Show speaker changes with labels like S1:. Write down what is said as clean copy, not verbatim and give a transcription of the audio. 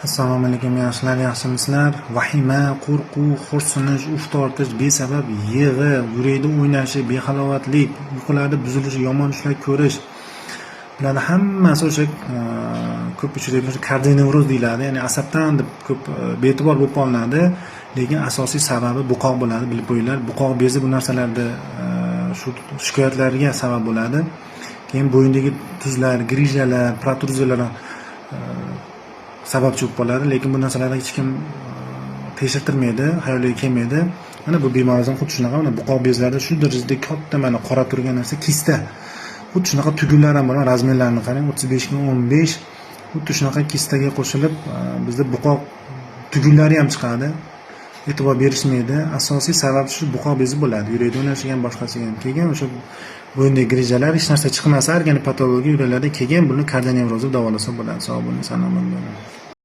S1: Assalomu alaykum yoshlar, yaxshimisizlar? Vahima, qo'rquv, xo'rsinish, uf tortish, besabab yig'i, yurakda o'ynashi, behalovatlik, uyqularda buzilishi, yomon tushlar ko'rish. Bularning hammasi o'sha ko'p uchraydigan kardionevroz deyiladi, ya'ni asabdan deb ko'p be'tibor bo'lib qolinadi, lekin asosiy sababi buqoq bo'ladi, bilib qo'yinglar. Buqoq bezi bu narsalarda shu shikoyatlarga sabab bo'ladi. Keyin bo'yindagi tuzlar, grijlar, protruziyalar sababchi bo'lib qoladi, lekin bu narsalarni hech kim tekshirtirmaydi, xayoliga kelmaydi. Mana bu bemorlar xuddi shunaqa, mana buqoq bezlarida shu darajada katta mana qora turgan narsa kista. Xuddi shunaqa tugunlar ham bor, razmerlarini qarang, 35 ga 15. Xuddi shunaqa kistaga qo'shilib bizda buqoq tugunlari ham chiqadi. E'tibor berishmaydi. Asosiy sabab shu buqoq bezi bo'ladi. Yurakda o'ynashigan, boshqasiga ham kelgan, o'sha bo'yindagi grijalar hech narsa chiqmasa, organik patologiya yuraklarda kelgan, buni kardionevrozni davolasa bo'ladi. Sog' bo'ling, salomat bo'ling.